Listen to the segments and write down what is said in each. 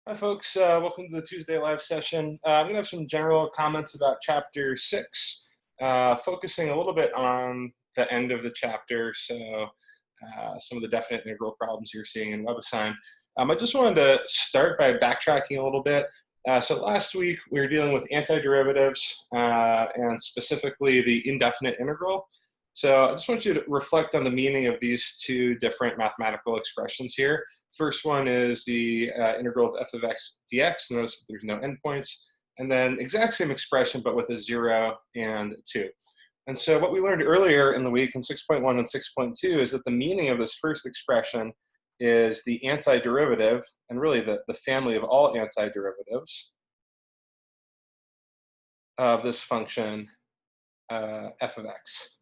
Hi, folks. Welcome to the Tuesday live session. I'm going to have some general comments about Chapter 6, focusing a little bit on the end of the chapter, so some of the definite integral problems you're seeing in WebAssign. I just wanted to start by backtracking a little bit. So last week, we were dealing with antiderivatives, and specifically the indefinite integral. So I just want you to reflect on the meaning of these two different mathematical expressions here. First one is the integral of f of x dx. Notice that there's no endpoints. And then exact same expression, but with a 0 and 2. And so what we learned earlier in the week in 6.1 and 6.2 is that the meaning of this first expression is the antiderivative, and really the family of all antiderivatives of this function f of x.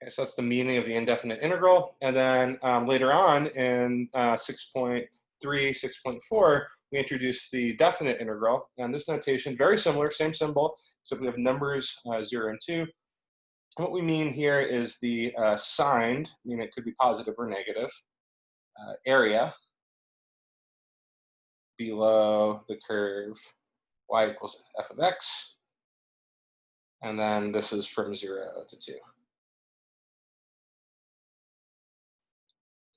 Okay, so that's the meaning of the indefinite integral. And then later on in 6.3, 6.4, we introduce the definite integral. And this notation, very similar, same symbol, except we have numbers 0 and 2. And what we mean here is the signed, meaning it could be positive or negative, area below the curve y equals f of x. And then this is from 0 to 2.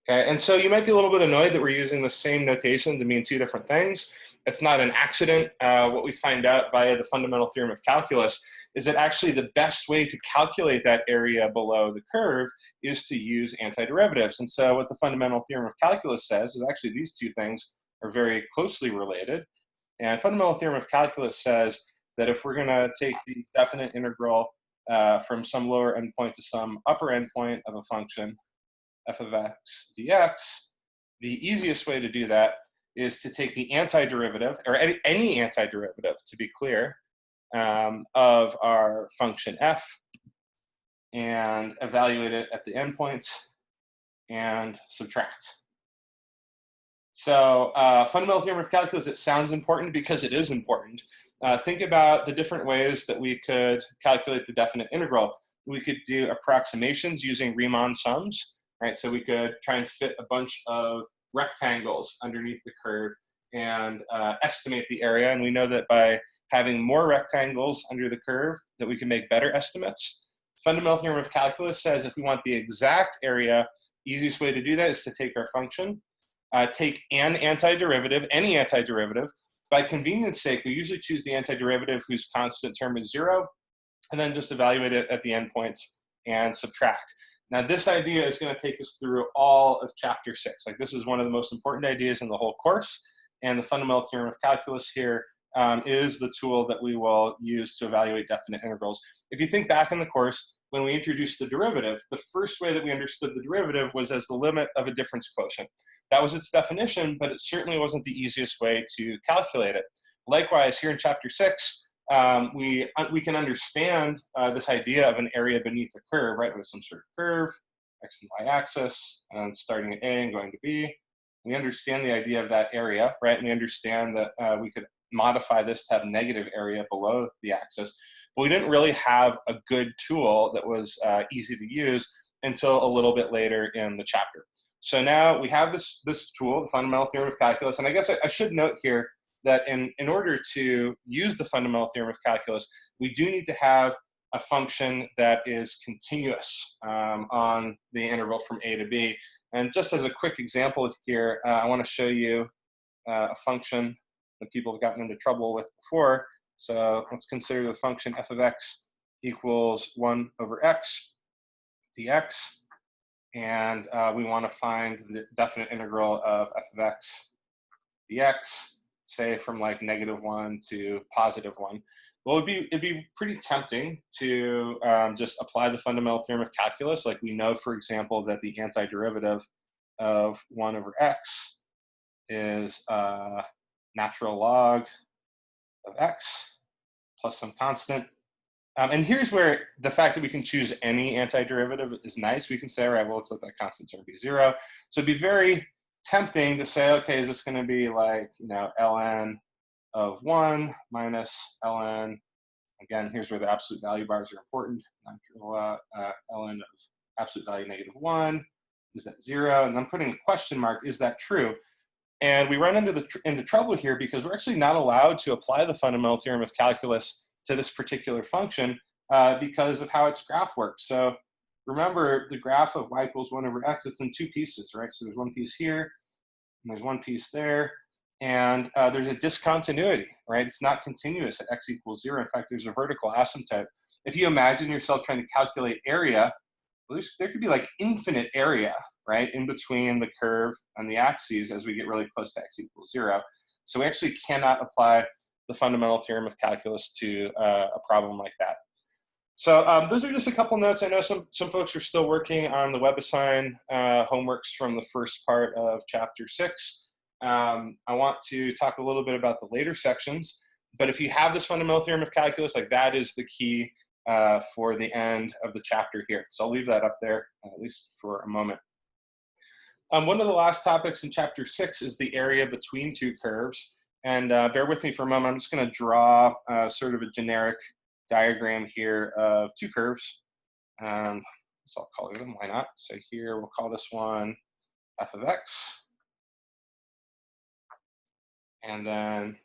Okay, and so you might be a little bit annoyed that we're using the same notation to mean two different things. It's not an accident. What we find out via the fundamental theorem of calculus is that actually the best way to calculate that area below the curve is to use antiderivatives. And so what the fundamental theorem of calculus says is actually these two things are very closely related. And fundamental theorem of calculus says that if we're going to take the definite integral from some lower endpoint to some upper endpoint of a function, f of x dx, the easiest way to do that is to take the antiderivative, or any antiderivative, to be clear, of our function f and evaluate it at the endpoints and subtract. So fundamental theorem of calculus, it sounds important because it is important. Think about the different ways that we could calculate the definite integral. We could do approximations using Riemann sums. Right, so we could try and fit a bunch of rectangles underneath the curve and estimate the area. And we know that by having more rectangles under the curve, that we can make better estimates. Fundamental theorem of calculus says if we want the exact area, easiest way to do that is to take our function, take an antiderivative, any antiderivative. By convenience sake, we usually choose the antiderivative whose constant term is 0, and then just evaluate it at the endpoints and subtract. Now, this idea is going to take us through all of chapter 6. Like, this is one of the most important ideas in the whole course. And the fundamental theorem of calculus here is the tool that we will use to evaluate definite integrals. If you think back in the course, when we introduced the derivative, the first way that we understood the derivative was as the limit of a difference quotient. That was its definition, but it certainly wasn't the easiest way to calculate it. Likewise, here in chapter 6, we can understand this idea of an area beneath a curve, right, with some sort of curve, x and y axis, and starting at A and going to B. We understand the idea of that area, right, and we understand that we could modify this to have negative area below the axis, but we didn't really have a good tool that was easy to use until a little bit later in the chapter. So now we have this tool, the fundamental theorem of calculus, and I guess I should note here that in order to use the fundamental theorem of calculus, we do need to have a function that is continuous on the interval from A to B. And just as a quick example here, I want to show you a function that people have gotten into trouble with before. So let's consider the function f of x equals 1 over x dx. And we want to find the definite integral of f of x dx, say from like -1 to +1. Well, it'd be pretty tempting to just apply the fundamental theorem of calculus. Like, we know, for example, that the antiderivative of 1 over x is natural log of x plus some constant. And here's where the fact that we can choose any antiderivative is nice. We can say, all right, well, let's let that constant term be 0. So it'd be very tempting to say, okay, is this going to be like, ln of 1 minus ln, again, here's where the absolute value bars are important, ln of absolute value -1, is that 0? And I'm putting a question mark, is that true? And we run into trouble here because we're actually not allowed to apply the fundamental theorem of calculus to this particular function because of how its graph works. So remember, the graph of y equals 1 over x, it's in two pieces, right? So there's one piece here, and there's one piece there, and there's a discontinuity, right? It's not continuous at x equals 0. In fact, there's a vertical asymptote. If you imagine yourself trying to calculate area, well, there could be like infinite area, right, in between the curve and the axes as we get really close to x equals 0. So we actually cannot apply the fundamental theorem of calculus to a problem like that. So those are just a couple notes. I know some folks are still working on the WebAssign homeworks from the first part of chapter 6. I want to talk a little bit about the later sections, but if you have this fundamental theorem of calculus, like that is the key for the end of the chapter here. So I'll leave that up there, at least for a moment. One of the last topics in chapter 6 is the area between two curves. And bear with me for a moment. I'm just going to draw sort of a generic diagram here of two curves. So I'll color them, why not? So here we'll call this one f of x. And then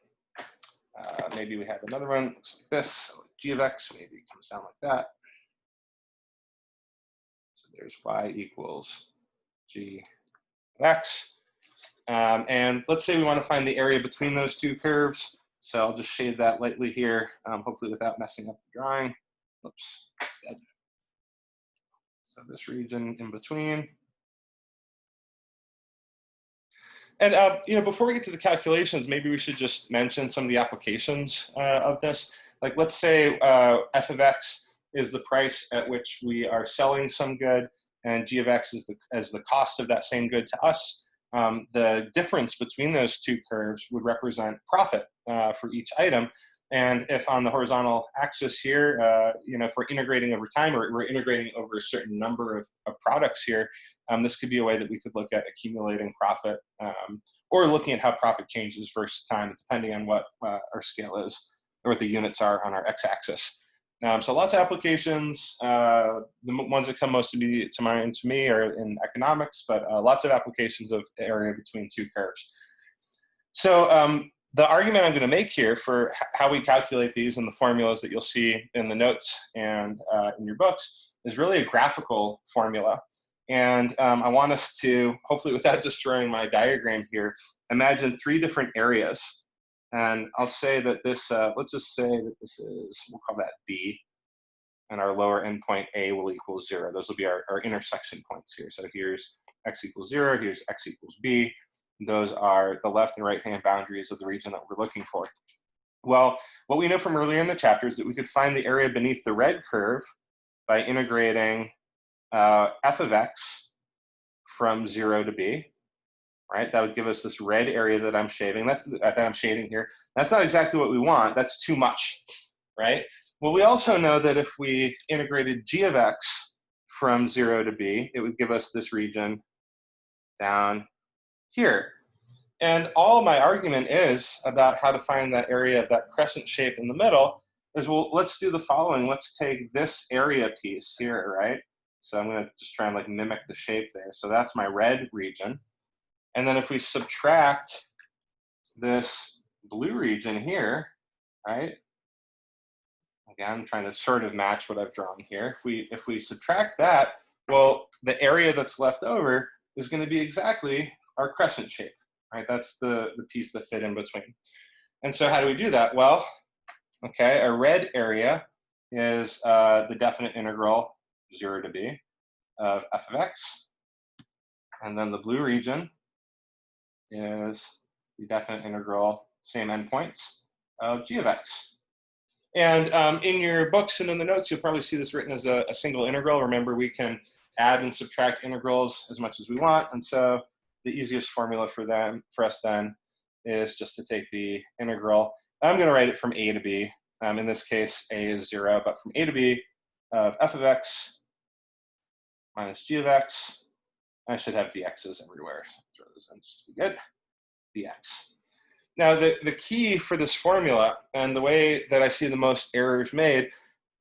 maybe we have another one, looks like this, so g of x, maybe it comes down like that. So there's y equals g of x. And let's say we want to find the area between those two curves. So I'll just shade that lightly here, hopefully without messing up the drawing. Oops, that's dead. So this region in between. And before we get to the calculations, maybe we should just mention some of the applications of this. Like, let's say f of x is the price at which we are selling some good, and g of x is the cost of that same good to us. The difference between those two curves would represent profit for each item. And if on the horizontal axis here, if we're integrating over time, or we're integrating over a certain number of products here, this could be a way that we could look at accumulating profit, or looking at how profit changes versus time, depending on what our scale is, or what the units are on our x-axis. So lots of applications. The ones that come most immediate to mind to me are in economics, but lots of applications of area between two curves. So the argument I'm going to make here for how we calculate these and the formulas that you'll see in the notes and in your books is really a graphical formula. And I want us to, hopefully without destroying my diagram here, imagine three different areas. And I'll say that this, let's just say that this is, we'll call that B, and our lower endpoint A will equal 0. Those will be our intersection points here. So here's x equals 0, here's x equals B. Those are the left and right-hand boundaries of the region that we're looking for. Well, what we know from earlier in the chapter is that we could find the area beneath the red curve by integrating f of x from 0 to b. Right, that would give us this red area that I'm shading. That I'm shading here. That's not exactly what we want. That's too much, right? Well, we also know that if we integrated g of x from 0 to b, it would give us this region down here. And all my argument is about how to find that area of that crescent shape in the middle is, well, let's do the following. Let's take this area piece here, right? So I'm going to just try and like mimic the shape there. So that's my red region. And then if we subtract this blue region here, right? Again, I'm trying to sort of match what I've drawn here. If we subtract that, well, the area that's left over is going to be exactly our crescent shape, right? That's the piece that fit in between. And so how do we do that? Well, okay, a red area is the definite integral 0 to b of f of x. And then the blue region is the definite integral, same endpoints, of g of x. And in your books and in the notes, you'll probably see this written as a single integral. Remember, we can add and subtract integrals as much as we want. And so the easiest formula for us then is just to take the integral. I'm going to write it from a to b. In this case, a is 0, but from a to b of f of x minus g of x. I should have dx's everywhere. So throw those in just to be good. Dx. Now, the key for this formula, and the way that I see the most errors made,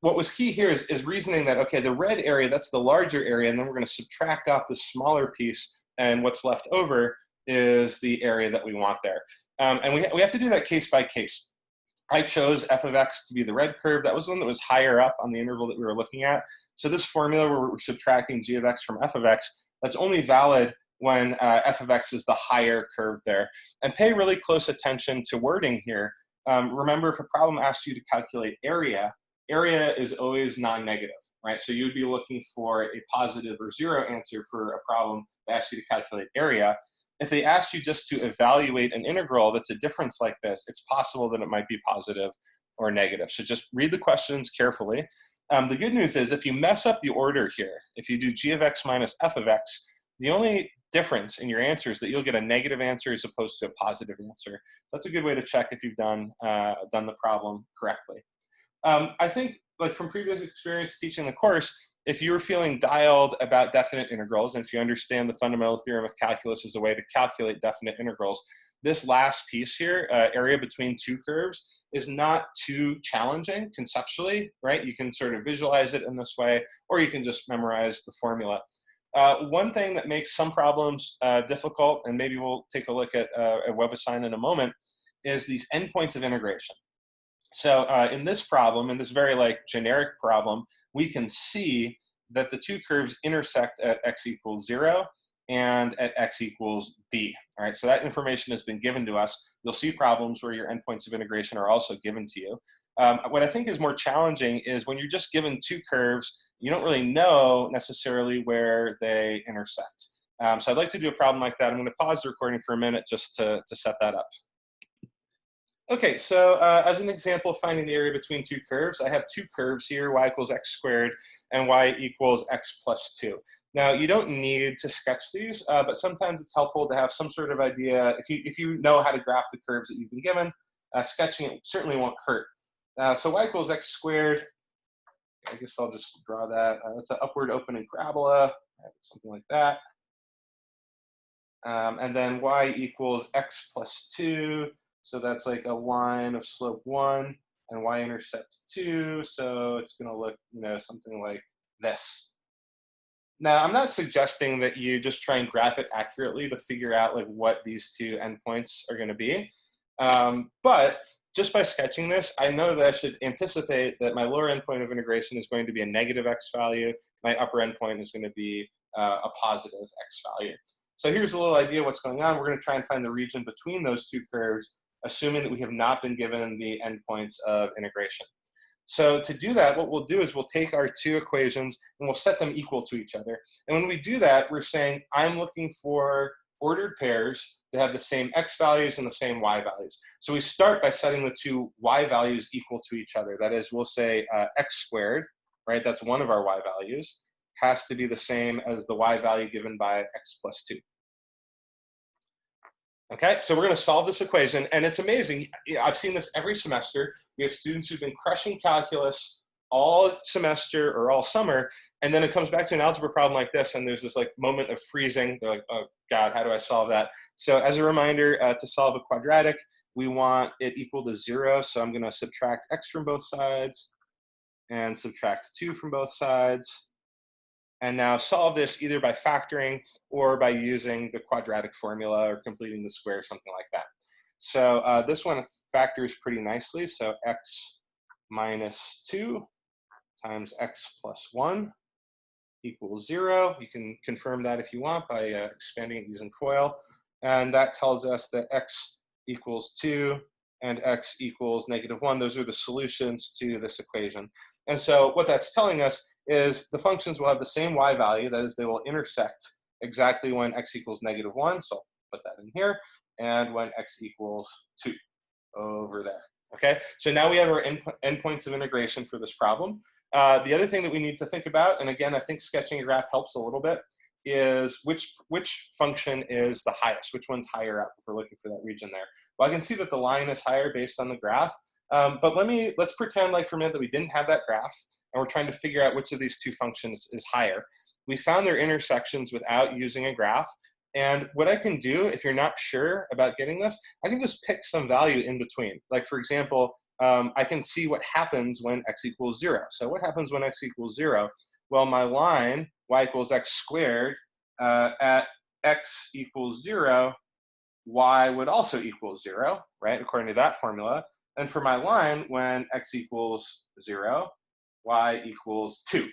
what was key here is reasoning that, okay, the red area, that's the larger area, and then we're going to subtract off the smaller piece, and what's left over is the area that we want there. And we have to do that case by case. I chose f of x to be the red curve. That was the one that was higher up on the interval that we were looking at. So this formula where we're subtracting g of x from f of x, that's only valid when f of x is the higher curve there. And pay really close attention to wording here. Remember, if a problem asks you to calculate area, area is always non-negative, right? So you'd be looking for a positive or zero answer for a problem that asks you to calculate area. If they ask you just to evaluate an integral that's a difference like this, it's possible that it might be positive or negative. So just read the questions carefully. The good news is if you mess up the order here, if you do g of x minus f of x, the only difference in your answer is that you'll get a negative answer as opposed to a positive answer. That's a good way to check if you've done the problem correctly. I think, like from previous experience teaching the course, if you're feeling dialed about definite integrals, and if you understand the fundamental theorem of calculus as a way to calculate definite integrals, this last piece here, area between two curves, is not too challenging conceptually, right? You can sort of visualize it in this way, or you can just memorize the formula. One thing that makes some problems difficult, and maybe we'll take a look at WebAssign in a moment, is these endpoints of integration. So in this problem, in this very like generic problem, we can see that the two curves intersect at x equals 0 and at x equals b. All right, so that information has been given to us. You'll see problems where your endpoints of integration are also given to you. What I think is more challenging is when you're just given two curves, you don't really know necessarily where they intersect. So I'd like to do a problem like that. I'm going to pause the recording for a minute just to set that up. Okay, so as an example, finding the area between two curves, I have two curves here, y equals x squared and y equals x plus 2. Now, you don't need to sketch these, but sometimes it's helpful to have some sort of idea. If you know how to graph the curves that you've been given, sketching it certainly won't hurt. So y equals x squared, I guess I'll just draw that. That's an upward opening parabola, something like that. And then y equals x plus 2. So that's like a line of slope 1, and y-intercept 2. So it's going to look, something like this. Now, I'm not suggesting that you just try and graph it accurately to figure out like what these two endpoints are going to be. But just by sketching this, I know that I should anticipate that my lower endpoint of integration is going to be a negative x value. My upper endpoint is going to be a positive x value. So here's a little idea of what's going on. We're going to try and find the region between those two curves, assuming that we have not been given the endpoints of integration. So to do that, what we'll do is we'll take our two equations and we'll set them equal to each other. And when we do that, we're saying I'm looking for ordered pairs that have the same x values and the same y values. So we start by setting the two y values equal to each other. That is, we'll say x squared, right? That's one of our y values, has to be the same as the y value given by x plus 2. Okay, so we're going to solve this equation, and it's amazing. I've seen this every semester. We have students who've been crushing calculus all semester or all summer, and then it comes back to an algebra problem like this, and there's this like moment of freezing. They're like, oh God, how do I solve that? So as a reminder, to solve a quadratic, we want it equal to 0. So I'm going to subtract x from both sides and subtract 2 from both sides. And now solve this either by factoring or by using the quadratic formula or completing the square, something like that. So this one factors pretty nicely. So x minus 2 times x plus 1 equals 0. You can confirm that if you want by expanding it using FOIL. And that tells us that x equals 2 and x equals -1. Those are the solutions to this equation. And so what that's telling us is the functions will have the same y value. That is, they will intersect exactly when x equals -1. So I'll put that in here. And when x equals 2 over there. Okay, so now we have our endpoints of integration for this problem. The other thing that we need to think about, and again, I think sketching a graph helps a little bit, is which function is the highest, which one's higher up if we're looking for that region there. Well, I can see that the line is higher based on the graph, but let's pretend like for a minute that we didn't have that graph, and we're trying to figure out which of these two functions is higher. We found their intersections without using a graph, and what I can do, if you're not sure about getting this, I can just pick some value in between. Like for example, I can see what happens when x equals 0. So what happens when x equals 0? Well, my line, y equals x squared, at x equals 0, y would also equal 0, right, according to that formula. And for my line, when x equals 0, y equals 2.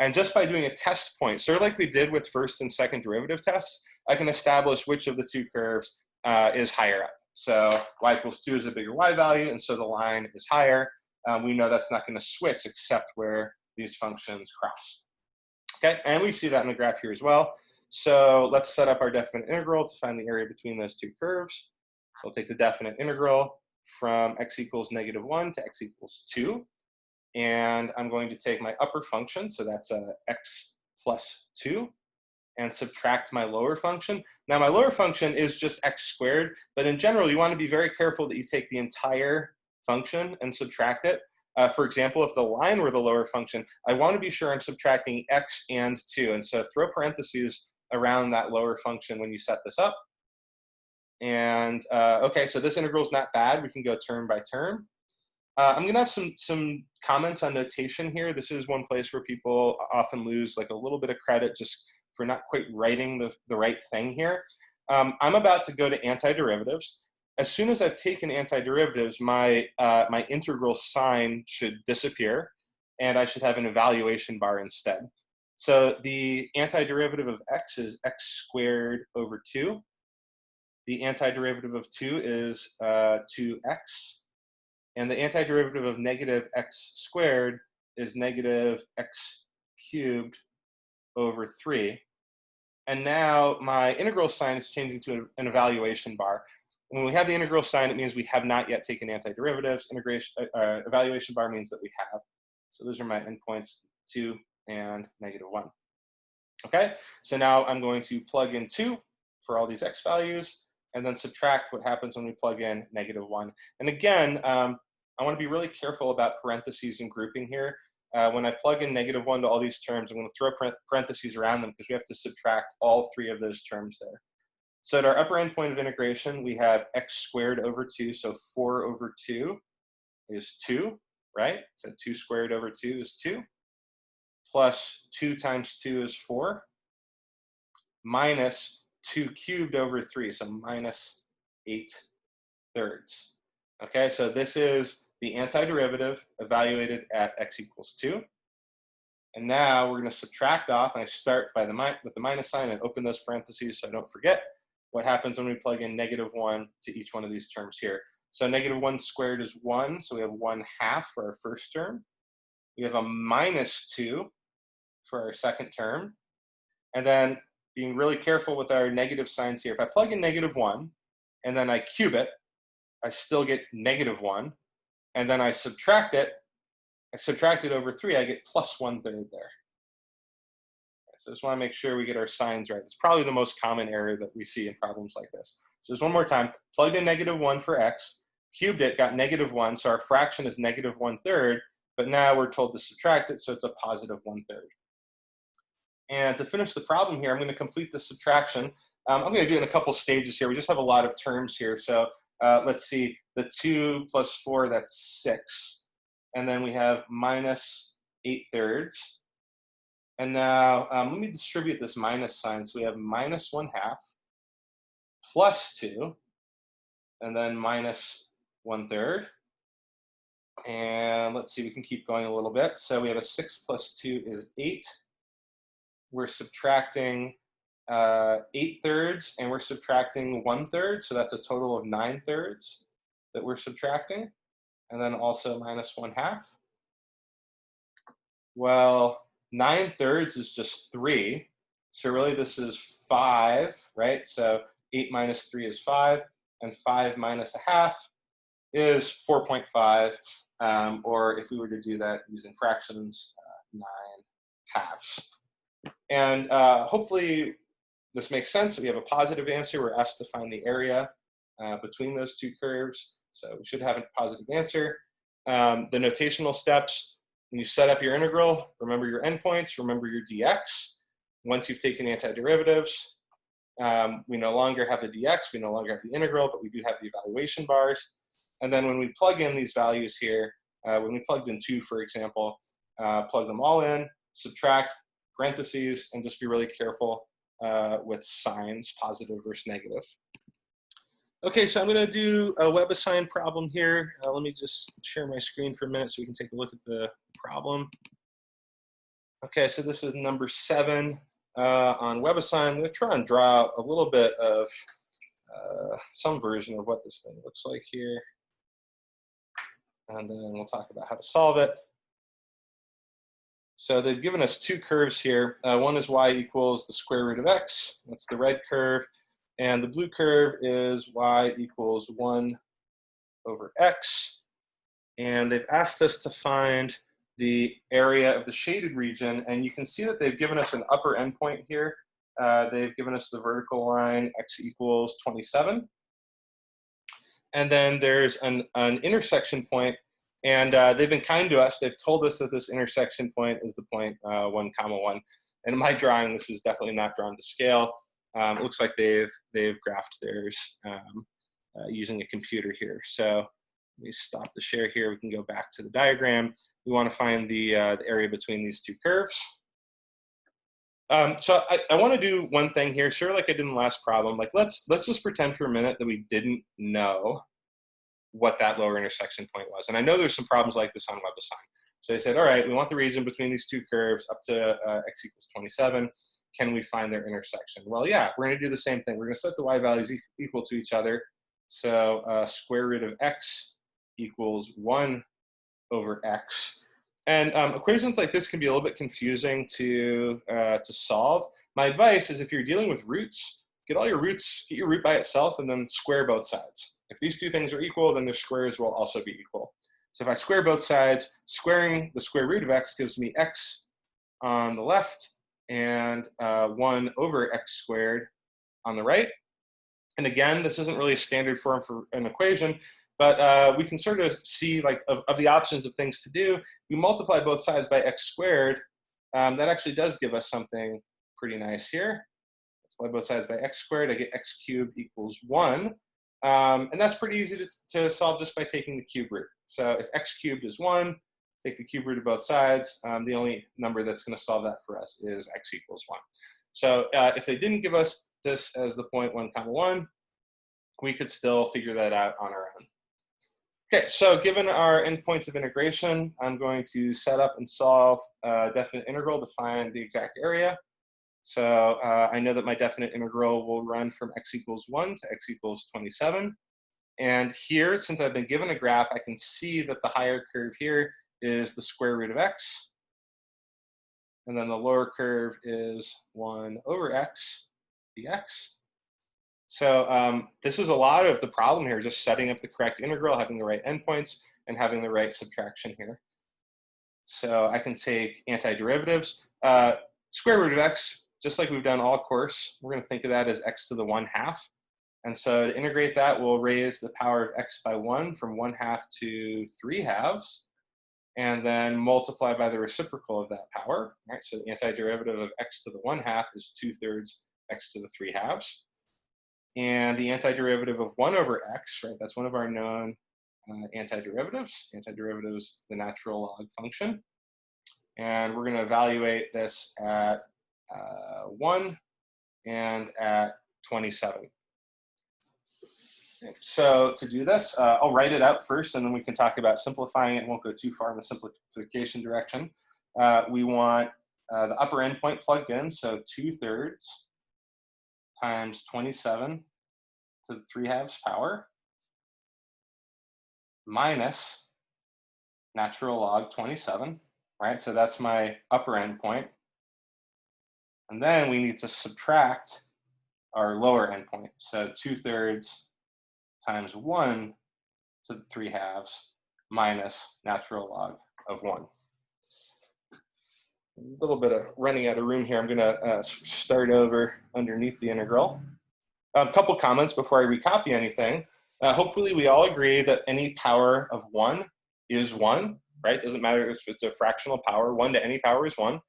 And just by doing a test point, sort of like we did with first and second derivative tests, I can establish which of the two curves is higher up. So y equals 2 is a bigger y value, and so the line is higher. We know that's not going to switch except where these functions cross. Okay, and we see that in the graph here as well. So let's set up our definite integral to find the area between those two curves. So I'll take the definite integral from x equals -1 to x equals 2. And I'm going to take my upper function, so that's x plus 2, and subtract my lower function. Now my lower function is just x squared, but in general you want to be very careful that you take the entire function and subtract it. For example, if the line were the lower function, I want to be sure I'm subtracting x and 2, and so throw parentheses around that lower function when you set this up. And okay, so this integral is not bad. We can go term by term. I'm going to have some comments on notation here. This is one place where people often lose like a little bit of credit just for not quite writing the right thing here. I'm about to go to antiderivatives. As soon as I've taken antiderivatives, my integral sign should disappear, and I should have an evaluation bar instead. So the antiderivative of x is x squared over 2. The antiderivative of 2 is 2x. And the antiderivative of negative x squared is negative x cubed over 3. And now my integral sign is changing to an evaluation bar. When we have the integral sign, it means we have not yet taken antiderivatives. Evaluation bar means that we have. So those are my endpoints, 2 and -1. Okay, so now I'm going to plug in 2 for all these x values, and then subtract what happens when we plug in -1. And again, I want to be really careful about parentheses and grouping here. When I plug in -1 to all these terms, I'm going to throw parentheses around them because we have to subtract all 3 of those terms there. So at our upper end point of integration, we have x squared over 2, so 4 over 2 is 2, right? So 2 squared over 2 is 2, plus 2 times 2 is 4, minus 2 cubed over 3, so minus 8/3. Okay, so this is the antiderivative evaluated at x equals 2. And now we're going to subtract off, and I start by with the minus sign and open those parentheses so I don't forget what happens when we plug in -1 to each one of these terms here. So -1 squared is 1, so we have 1/2 for our first term. We have a -2 for our second term. And then being really careful with our negative signs here, if I plug in -1 and then I cube it, I still get -1, and then I subtract it over 3, I get plus 1/3 there. So just want to make sure we get our signs right. It's probably the most common error that we see in problems like this. So just one more time, plugged in -1 for x, cubed it, got -1, so our fraction is -1/3, but now we're told to subtract it, so it's a positive 1/3. And to finish the problem here, I'm going to complete the subtraction. I'm going to do it in a couple stages here. We just have a lot of terms here. So let's see, the 2 plus 4, that's 6. And then we have minus 8/3. And now let me distribute this minus sign. So we have minus 1/2 plus 2, and then minus 1/3. And let's see, we can keep going a little bit. So we have a 6 plus 2 is 8. We're subtracting 8/3, and we're subtracting 1/3. So that's a total of 9/3 that we're subtracting. And then also minus 1/2. Well, 9/3 is just 3. So really this is 5, right? So 8 minus 3 is 5, and 5 minus 1/2 is 4.5. Or if we were to do that using fractions, 9/2. And hopefully this makes sense. We have a positive answer. We're asked to find the area between those two curves. So we should have a positive answer. The notational steps: when you set up your integral, remember your endpoints, remember your dx. Once you've taken antiderivatives, we no longer have the dx, we no longer have the integral, but we do have the evaluation bars. And then when we plug in these values here, when we plugged in 2, for example, plug them all in, subtract, parentheses, and just be really careful with signs, positive versus negative. Okay, so I'm going to do a WebAssign problem here. Let me just share my screen for a minute so we can take a look at the problem. Okay, so this is number 7 on WebAssign. I'm going to try and draw a little bit of some version of what this thing looks like here. And then we'll talk about how to solve it. So they've given us 2 curves here. One is y equals the square root of x. That's the red curve. And the blue curve is y equals 1 over x. And they've asked us to find the area of the shaded region. And you can see that they've given us an upper endpoint here. They've given us the vertical line x equals 27. And then there's an intersection point. And they've been kind to us. They've told us that this intersection point is the point 1, 1. And in my drawing, this is definitely not drawn to scale. It looks like they've graphed theirs using a computer here. So let me stop the share here. We can go back to the diagram. We want to find the area between these 2 curves. So I want to do one thing here, sort of like I did in the last problem. Like let's just pretend for a minute that we didn't know what that lower intersection point was. And I know there's some problems like this on WebAssign. So they said, all right, we want the region between these 2 curves up to x equals 27. Can we find their intersection? Well, yeah, we're going to do the same thing. We're going to set the y values equal to each other. So square root of x equals 1 over x. And equations like this can be a little bit confusing to solve. My advice is if you're dealing with roots, get your root by itself and then square both sides. If these 2 things are equal, then their squares will also be equal. So if I square both sides, squaring the square root of x gives me x on the left and 1 over x squared on the right. And again, this isn't really a standard form for an equation, but we can sort of see, like, of the options of things to do, you multiply both sides by x squared. That actually does give us something pretty nice here. Multiply both sides by x squared, I get x cubed equals 1. And that's pretty easy to solve just by taking the cube root. So if x cubed is 1, take the cube root of both sides. The only number that's going to solve that for us is x equals 1. So if they didn't give us this as the point 1, 1, we could still figure that out on our own. Okay, so given our endpoints of integration, I'm going to set up and solve a definite integral to find the exact area. So I know that my definite integral will run from x equals 1 to x equals 27. And here, since I've been given a graph, I can see that the higher curve here is the square root of x. And then the lower curve is 1 over x dx. So this is a lot of the problem here, just setting up the correct integral, having the right endpoints, and having the right subtraction here. So I can take antiderivatives. Square root of x, just like we've done all course, we're going to think of that as x to the 1/2. And so to integrate that, we'll raise the power of x by 1 from 1/2 to 3/2, and then multiply by the reciprocal of that power. Right? So the antiderivative of x to the 1/2 is 2/3 x to the 3/2. And the antiderivative of 1 over x, right, that's one of our known antiderivatives. Antiderivative is the natural log function. And we're going to evaluate this at 1 and at 27. So to do this, I'll write it out first, and then we can talk about simplifying it. Won't go too far in the simplification direction. We want the upper endpoint plugged in, so 2/3 times 27 to the 3/2 power minus natural log 27, right? So that's my upper endpoint. And then we need to subtract our lower endpoint. So 2/3 times 1 to the 3/2 minus natural log of 1. A little bit of running out of room here. I'm going to start over underneath the integral. A couple comments before I recopy anything. Hopefully we all agree that any power of 1 is 1, right? Doesn't matter if it's a fractional power. 1 to any power is 1.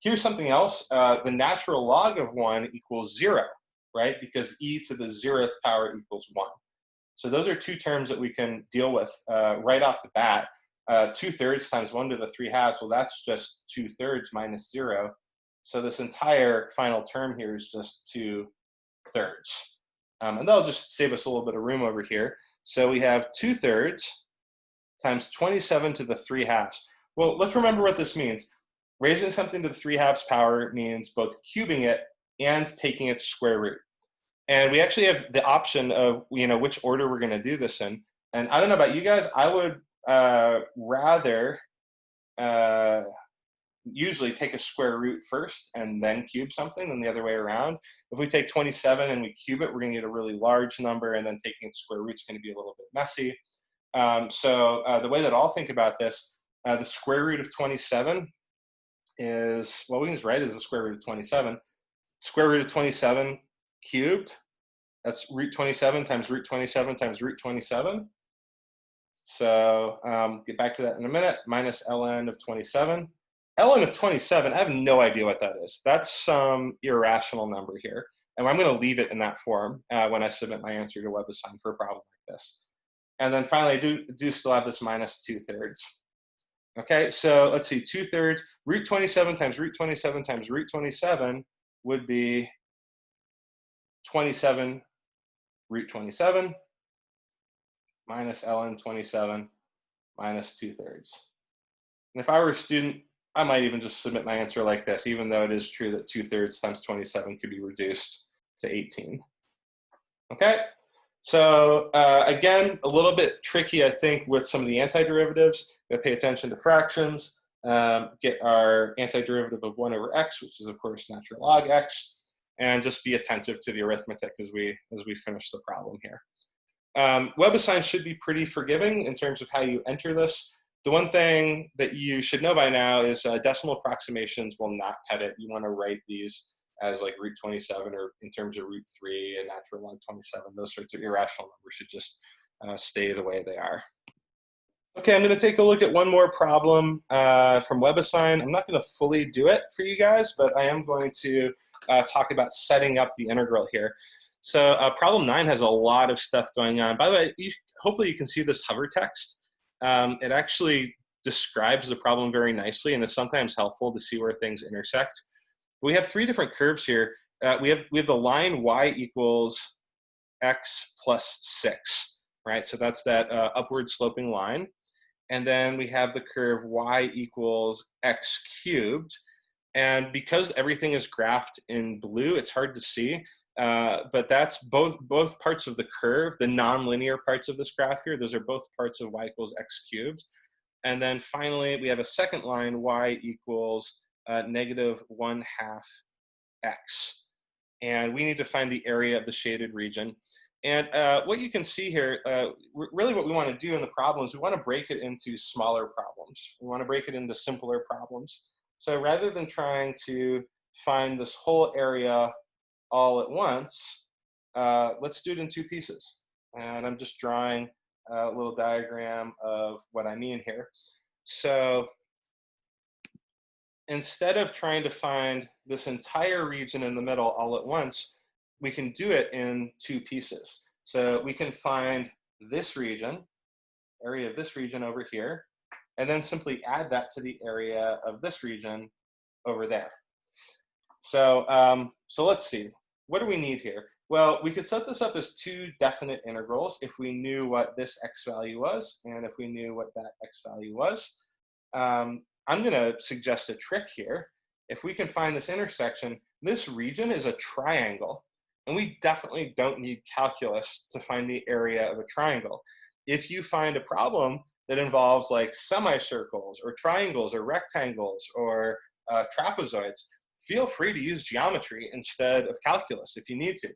Here's something else. The natural log of 1 equals 0, right? Because e to the 0th power equals 1. So those are 2 terms that we can deal with right off the bat. 2/3 times 1 to the 3/2, well, that's just 2/3 minus 0. So this entire final term here is just 2/3. And that'll just save us a little bit of room over here. So we have 2/3 times 27 to the 3/2. Well, let's remember what this means. Raising something to the 3/2 power means both cubing it and taking its square root. And we actually have the option of, which order we're going to do this in. And I don't know about you guys, I would rather usually take a square root first and then cube something than the other way around. If we take 27 and we cube it, we're going to get a really large number, and then taking its square root is going to be a little bit messy. So the way that I'll think about this, the square root of 27 is, well, we can just write it as the square root of 27. Square root of 27 cubed, that's root 27 times root 27 times root 27. So get back to that in a minute, minus ln of 27. ln of 27, I have no idea what that is. That's some irrational number here. And I'm going to leave it in that form when I submit my answer to WebAssign for a problem like this. And then finally, I do still have this minus 2/3. Okay, so let's see, 2/3, root 27 times root 27 times root 27 would be 27 root 27 minus ln 27 minus 2/3. And if I were a student, I might even just submit my answer like this, even though it is true that 2/3 times 27 could be reduced to 18. Okay, so again, a little bit tricky, I think, with some of the antiderivatives. We're going to pay attention to fractions, get our antiderivative of 1 over x, which is, of course, natural log x, and just be attentive to the arithmetic as we finish the problem here. WebAssign should be pretty forgiving in terms of how you enter this. The one thing that you should know by now is decimal approximations will not cut it. You want to write these as like root 27 or in terms of root 3 and natural log 27. Those sorts of irrational numbers should just stay the way they are. Okay, I'm going to take a look at one more problem from WebAssign. I'm not going to fully do it for you guys, but I am going to talk about setting up the integral here. So problem 9 has a lot of stuff going on. By the way, hopefully you can see this hover text. It actually describes the problem very nicely and is sometimes helpful to see where things intersect. We have 3 different curves here. We have the line y equals x plus 6, right? So that's that upward sloping line. And then we have the curve y equals x cubed. And because everything is graphed in blue, it's hard to see. But that's both parts of the curve, the nonlinear parts of this graph here. Those are both parts of y equals x cubed. And then finally, we have a second line, y equals negative 1/2 x. And we need to find the area of the shaded region. And what you can see here, really what we want to do in the problem is we want to break it into smaller problems. We want to break it into simpler problems. So rather than trying to find this whole area all at once, let's do it in 2 pieces. And I'm just drawing a little diagram of what I mean here. So instead of trying to find this entire region in the middle all at once, we can do it in 2 pieces. So we can find this region, area of this region over here, and then simply add that to the area of this region over there. So, so let's see. What do we need here? Well, we could set this up as 2 definite integrals if we knew what this x value was and if we knew what that x value was. I'm going to suggest a trick here. If we can find this intersection, this region is a triangle, and we definitely don't need calculus to find the area of a triangle. If you find a problem that involves like semicircles or triangles or rectangles or trapezoids, feel free to use geometry instead of calculus if you need to.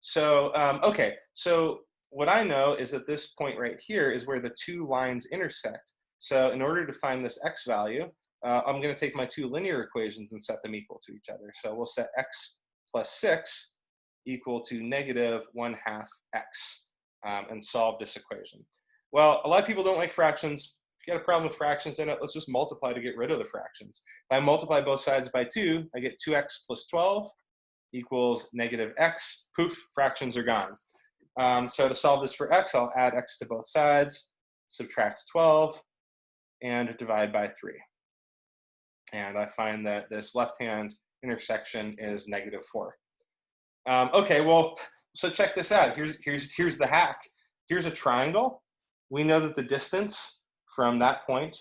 So, okay, so what I know is that this point right here is where the 2 lines intersect. So in order to find this x value, I'm going to take my 2 linear equations and set them equal to each other. So we'll set x plus 6 equal to negative 1/2 x and solve this equation. Well, a lot of people don't like fractions. If you got a problem with fractions in it, let's just multiply to get rid of the fractions. If I multiply both sides by 2, I get 2x plus 12 equals negative x. Poof, fractions are gone. So to solve this for x, I'll add x to both sides, subtract 12, and divide by 3. And I find that this left-hand intersection is negative 4. Okay, well, So check this out. Here's the hack. Here's a triangle. We know that the distance from that point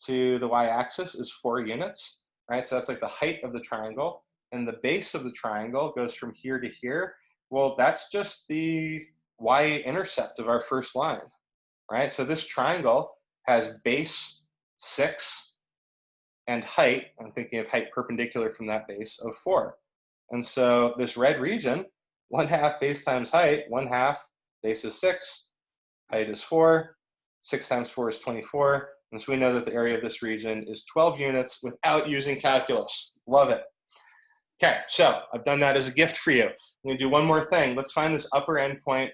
to the y-axis is 4 units, right? So that's like the height of the triangle. And the base of the triangle goes from here to here. Well, that's just the y-intercept of our first line, right? So this triangle has base 6 and height, I'm thinking of height perpendicular from that base, of 4. And so this red region, 1/2 base times height, 1/2 base is 6, height is 4, 6 times 4 is 24. And so we know that the area of this region is 12 units without using calculus. Love it. Okay, so I've done that as a gift for you. I'm gonna do one more thing. Let's find this upper endpoint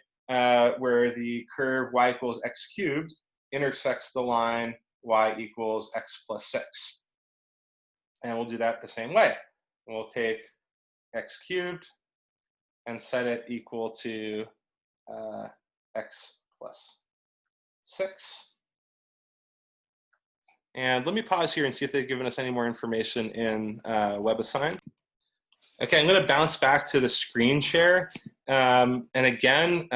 where the curve y equals x cubed intersects the line y equals x plus 6. And we'll do that the same way. We'll take x cubed and set it equal to x plus 6. And let me pause here and see if they've given us any more information in WebAssign. Okay, I'm going to bounce back to the screen share. And again,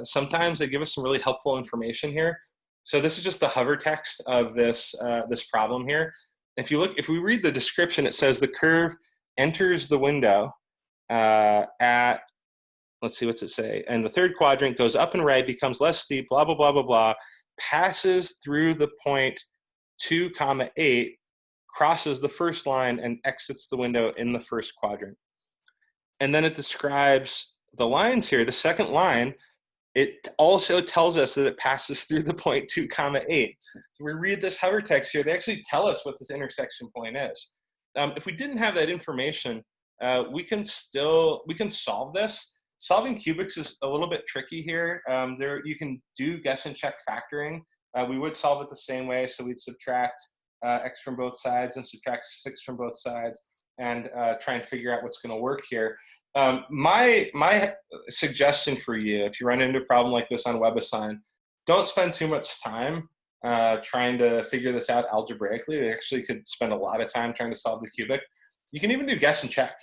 sometimes they give us some really helpful information here. So this is just the hover text of this, this problem here. If we read the description, it says the curve enters the window at, let's see, what's it say? And the third quadrant goes up and right, becomes less steep, blah, blah, blah, blah, blah, passes through the point 2, 8, crosses the first line and exits the window in the first quadrant. And then it describes the lines here. The second line, it also tells us that it passes through the point 2, 8. So we read this hover text here, they actually tell us what this intersection point is. If we didn't have that information, we can solve this. Solving cubics is a little bit tricky here. You can do guess and check factoring. We would solve it the same way, so we'd subtract x from both sides and subtract 6 from both sides and try and figure out what's going to work here. My suggestion for you, if you run into a problem like this on WebAssign, don't spend too much time trying to figure this out algebraically. You actually could spend a lot of time trying to solve the cubic. You can even do guess and check.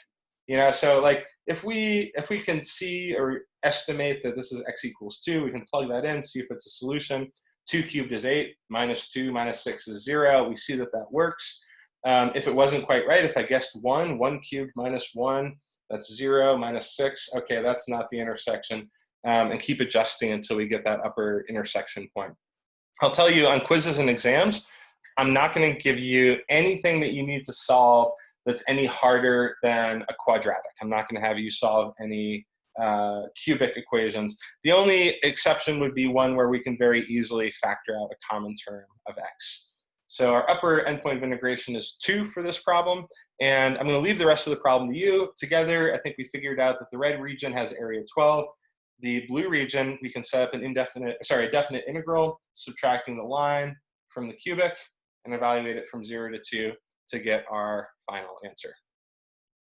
You know, so like if we can see or estimate that this is x equals 2, we can plug that in, see if it's a solution. 2 cubed is 8, minus 2 minus 6 is 0. We see that that works. If it wasn't quite right, if I guessed 1, 1 cubed minus 1, that's 0, minus 6. Okay, that's not the intersection. And keep adjusting until we get that upper intersection point. I'll tell you, on quizzes and exams, I'm not going to give you anything that you need to solve that's any harder than a quadratic. I'm not going to have you solve any cubic equations. The only exception would be one where we can very easily factor out a common term of x. So our upper endpoint of integration is 2 for this problem, and I'm going to leave the rest of the problem to you. Together, I think we figured out that the red region has area 12. The blue region, we can set up an a definite integral, subtracting the line from the cubic, and evaluate it from 0 to 2 to get our final answer.